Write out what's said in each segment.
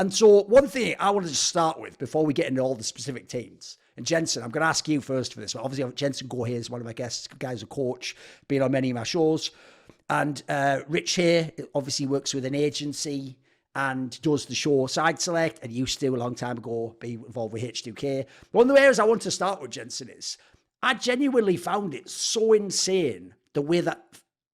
And so one thing I wanted to start with before we get into all the specific teams, and Jensen, I'm going to ask you first for this. Obviously, Jensen Goh here is one of my guests. Guy's a coach, been on many of my shows. And Rich here obviously works with an agency and does the show Side Select, and used to a long time ago be involved with H2K. One of the areas I want to start with, Jensen, is I genuinely found it so insane the way that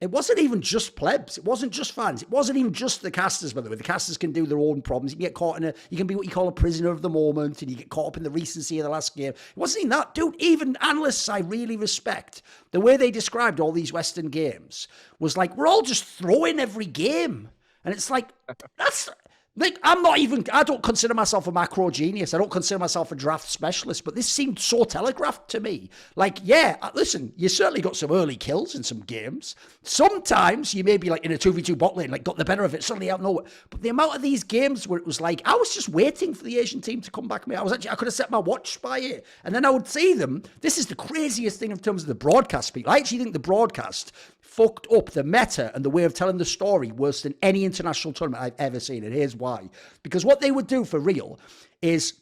it wasn't even just plebs. It wasn't just fans. It wasn't even just the casters, by the way. The casters can do their own problems. You can get caught you can be what you call a prisoner of the moment, and you get caught up in the recency of the last game. It wasn't even that. Dude, even analysts I really respect, the way they described all these Western games was like, we're all just throwing every game. And it's like, that's... Like, I don't consider myself a macro genius. I don't consider myself a draft specialist, but this seemed so telegraphed to me. Like, yeah, listen, you certainly got some early kills in some games. Sometimes you may be like in a 2v2 bot lane, like got the better of it, suddenly out of nowhere. But the amount of these games where it was like, I was just waiting for the Asian team to come back. I could have set my watch by it. And then I would see them. This is the craziest thing in terms of the broadcast people. I actually think the broadcast fucked up the meta and the way of telling the story worse than any international tournament I've ever seen. And here's why. Because what they would do for real is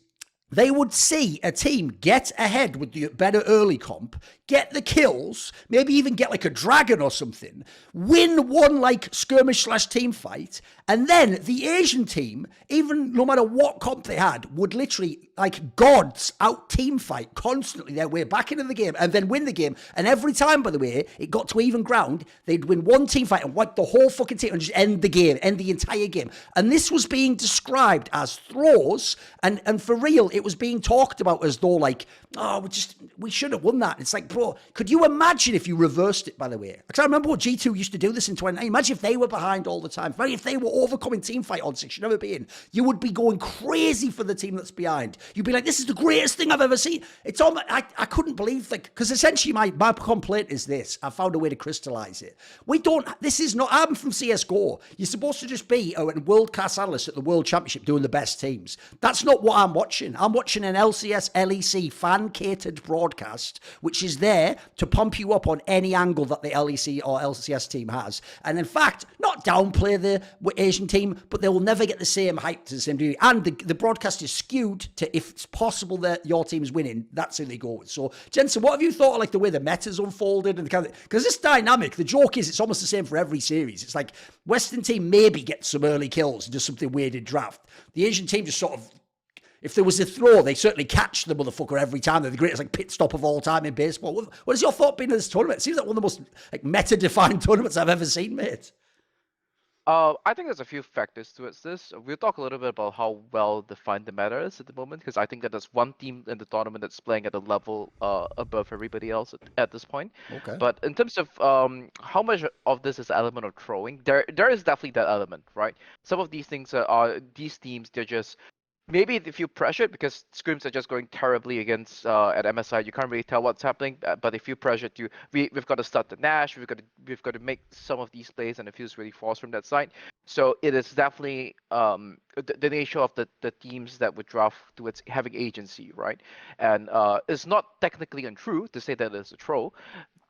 they would see a team get ahead with the better early comp, get the kills, maybe even get like a dragon or something, win one like skirmish / team fight, and then the Asian team, even no matter what comp they had, would literally like gods out team fight constantly their way back into the game and then win the game. And every time, by the way, it got to even ground, they'd win one team fight and wipe the whole fucking team and just end the game, end the entire game. And this was being described as throws, and for real, it was being talked about as though like, oh, we should have won that. It's like, bro, could you imagine if you reversed it, by the way? Because I remember what G2 used to do this in 2019. Imagine if they were behind all the time. Imagine if they were overcoming team fight odds it should never be in. You would be going crazy for the team that's behind. You'd be like, this is the greatest thing I've ever seen. It's all, I couldn't believe, like, because essentially my complaint is this. I found a way to crystallize it. I'm from CSGO. You're supposed to just be a world-class analyst at the World Championship doing the best teams. That's not what I'm watching. I'm watching an LCS, LEC fan-catered broadcast, which is there to pump you up on any angle that the LEC or LCS team has. And in fact, not downplay the Asian team, but they will never get the same hype to the same degree. And the broadcast is skewed to, if it's possible that your team's winning, that's who they go with. So, Jensen, what have you thought of like the way the meta's unfolded? And because this dynamic, the joke is it's almost the same for every series. It's like Western team maybe gets some early kills and do something weird in draft. The Asian team just sort of, if there was a throw, they certainly catch the motherfucker every time. They're the greatest like pit stop of all time in baseball. What has your thought been of this tournament? It seems like one of the most like meta-defined tournaments I've ever seen, mate. I think there's a few factors towards this. We'll talk a little bit about how well defined the meta is at the moment, because I think that there's one team in the tournament that's playing at a level above everybody else at this point. Okay. But in terms of how much of this is an element of throwing, there is definitely that element, right? Some of these things are these teams, they're just maybe they feel pressured because scrims are just going terribly against at MSI. You can't really tell what's happening, but they feel pressured to. We've got to start the Nash. We've got to make some of these plays, and it feels really forced from that side. So it is definitely the nature of the teams that would draft towards having agency, right? And it's not technically untrue to say that it's a troll.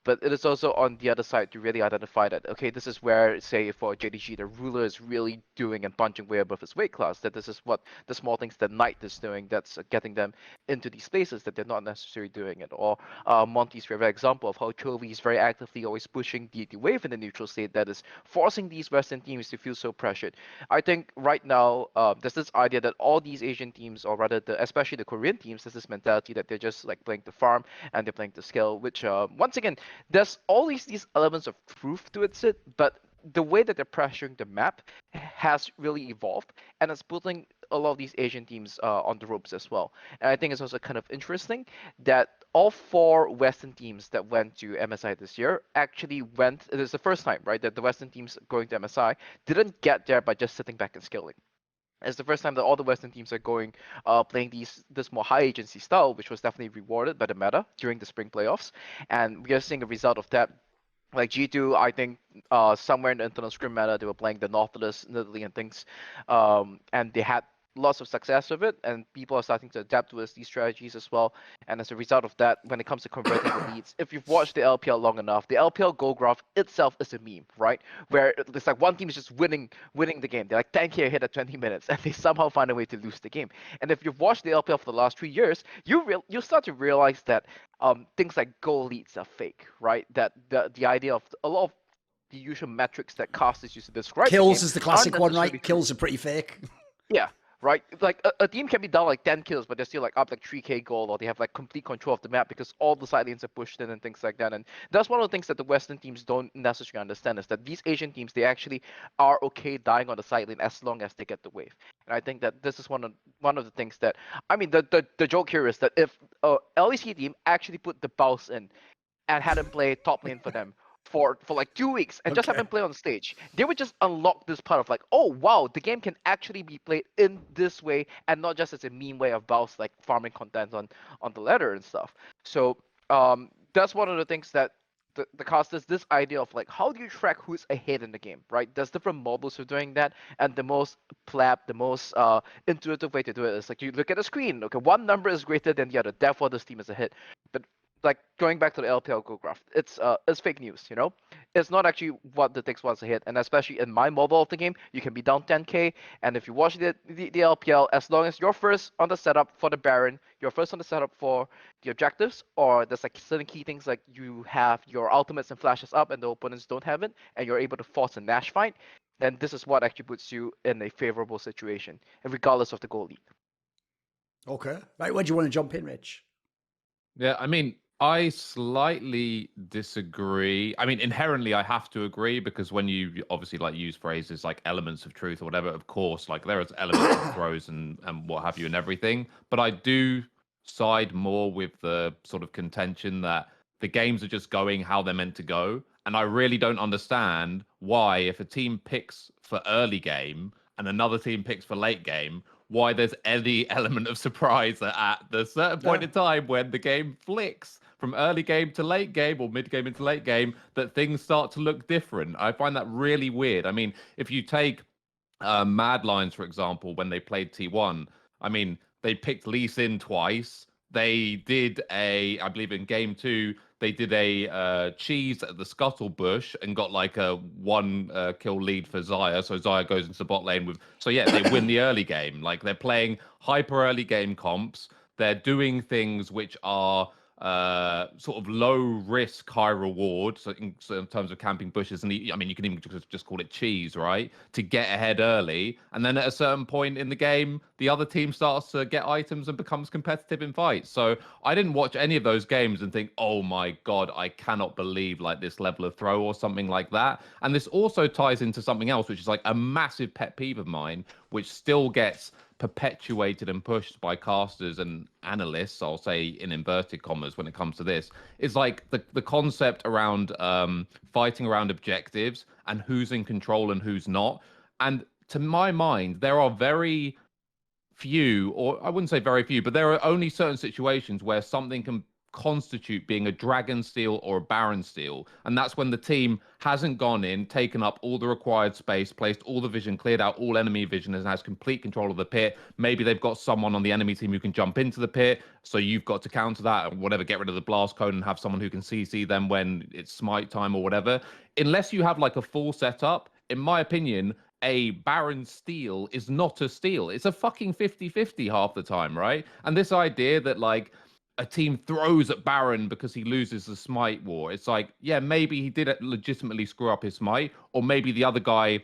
But it is also on the other side to really identify that, okay, this is where, say, for JDG, the ruler is really doing and punching way above his weight class, that this is what the small things that Knight is doing that's getting them into these places that they're not necessarily doing it. Or Monty's favorite example of how Chovy is very actively always pushing the wave in the neutral state that is forcing these Western teams to feel so pressured. I think right now, there's this idea that all these Asian teams, or rather, especially the Korean teams, there's this mentality that they're just like playing to farm and they're playing to skill, which, once again, there's always these elements of truth to it, but the way that they're pressuring the map has really evolved, and it's putting a lot of these Asian teams on the ropes as well. And I think it's also kind of interesting that all 4 Western teams that went to MSI this year actually went, it is the first time, right, that the Western teams going to MSI didn't get there by just sitting back and skilling. It's the first time that all the Western teams are going, playing this more high agency style, which was definitely rewarded by the meta during the spring playoffs. And we are seeing a result of that. Like G2, I think somewhere in the internal scrim meta, they were playing the Nautilus, Nidalee, and things. And they had lots of success with it, and people are starting to adapt towards these strategies as well. And as a result of that, when it comes to converting the leads, if you've watched the LPL long enough, the LPL goal graph itself is a meme, right? Where it's like one team is just winning the game. They're like 10k ahead at 20 minutes, and they somehow find a way to lose the game. And if you've watched the LPL for the last 3 years, you'll start to realize that things like goal leads are fake, right? That the idea of a lot of the usual metrics that casters use to describe Kills the game is the classic aren't one, necessarily right? true. Kills are pretty fake. Yeah, right. Like a team can be down like 10 kills, but they're still like up like 3k goal, or they have like complete control of the map because all the side lanes are pushed in and things like that. And that's one of the things that the Western teams don't necessarily understand, is that these Asian teams, they actually are okay dying on the side lane as long as they get the wave. And I think that this is one of the things that, I mean, the joke here is that if LEC team actually put the Baus in and had him play top lane for them for like 2 weeks and just have Okay. him play on stage, they would just unlock this part of like, oh wow, the game can actually be played in this way and not just as a meme way of Baus like farming content on the ladder and stuff. So that's one of the things that the casters, this idea of like, how do you track who's ahead in the game, right? There's different models for doing that, and the most the most intuitive way to do it is like, you look at the screen, okay, one number is greater than the other, therefore this team is ahead. But like going back to the LPL goal graph, it's fake news, you know? It's not actually what the takes was a hit, and especially in my mobile of the game, you can be down 10k, and if you watch the LPL, as long as you're first on the setup for the Baron, you're first on the setup for the objectives, or there's like certain key things like you have your ultimates and flashes up and the opponents don't have it, and you're able to force a Nash fight, then this is what actually puts you in a favorable situation, regardless of the goal lead. Okay. Right, where do you want to jump in, Rich? Yeah, I mean, I slightly disagree. I mean, inherently, I have to agree, because when you obviously like use phrases like elements of truth or whatever, of course, like there is elements of throws and what have you and everything. But I do side more with the sort of contention that the games are just going how they're meant to go. And I really don't understand why, if a team picks for early game and another team picks for late game, why there's any element of surprise at the certain point in time when the game flicks from early game to late game or mid game into late game, that things start to look different. I find that really weird. I mean, if you take Mad Lions, for example, when they played T1, I mean, they picked Lee Sin twice. They did I believe in game 2, they did a cheese at the Scuttle Bush and got like a 1 kill lead for Xayah. So Xayah goes into the bot lane with. So yeah, they win the early game. Like they're playing hyper early game comps. They're doing things which are sort of low risk, high reward. So in terms of camping bushes, and I mean, you can even just call it cheese, right? To get ahead early, and then at a certain point in the game, the other team starts to get items and becomes competitive in fights. So I didn't watch any of those games and think, oh my god, I cannot believe like this level of throw or something like that. And this also ties into something else, which is like a massive pet peeve of mine, which still gets perpetuated and pushed by casters and analysts, I'll say in inverted commas, when it comes to this, is like the concept around fighting around objectives and who's in control and who's not. And to my mind, there are very few, or I wouldn't say very few, but there are only certain situations where something can constitute being a dragon steal or a baron steal, and that's when the team hasn't gone in, taken up all the required space, placed all the vision, cleared out all enemy vision, and has complete control of the pit. Maybe they've got someone on the enemy team who can jump into the pit, so you've got to counter that or whatever, get rid of the blast cone and have someone who can CC them when it's smite time or whatever. Unless you have like a full setup, in my opinion, a Baron steal is not a steal. It's a fucking 50-50 half the time, right? And this idea that like a team throws at Baron because he loses the smite war, it's like, yeah, maybe he did legitimately screw up his smite, or maybe the other guy,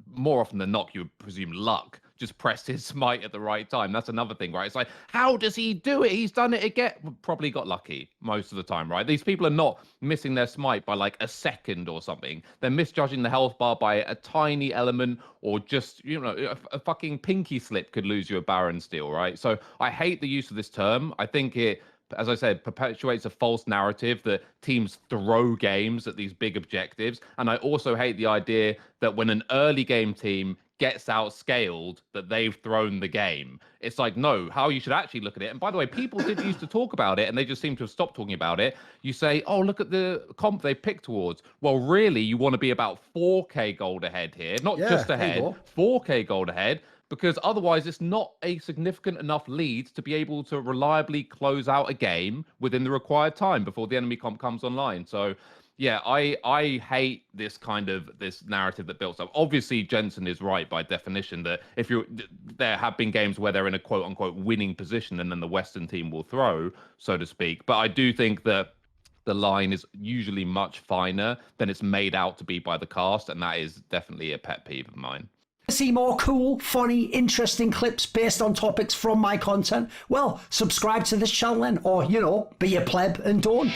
more often than not, you would presume luck, just pressed his smite at the right time. That's another thing, right? It's like, how does he do it? He's done it again. Probably got lucky most of the time, right? These people are not missing their smite by like a second or something. They're misjudging the health bar by a tiny element, or just, you know, a fucking pinky slip could lose you a Baron steal, right? So I hate the use of this term. I think it, as I said, perpetuates a false narrative that teams throw games at these big objectives. And I also hate the idea that when an early game team gets outscaled, that they've thrown the game. It's like, no, how you should actually look at it. And by the way, people did used to talk about it, and they just seem to have stopped talking about it. You say, oh, look at the comp they picked towards. Well, really, you want to be about 4k gold ahead here, not just ahead, 4k gold ahead. because otherwise it's not a significant enough lead to be able to reliably close out a game within the required time before the enemy comp comes online. So yeah, I hate this narrative that builds up. Obviously, Jensen is right by definition that there have been games where they're in a quote unquote winning position and then the Western team will throw, so to speak. But I do think that the line is usually much finer than it's made out to be by the cast, and that is definitely a pet peeve of mine. See more cool, funny, interesting clips based on topics from my content? Well, subscribe to this channel then, or, be a pleb and don't.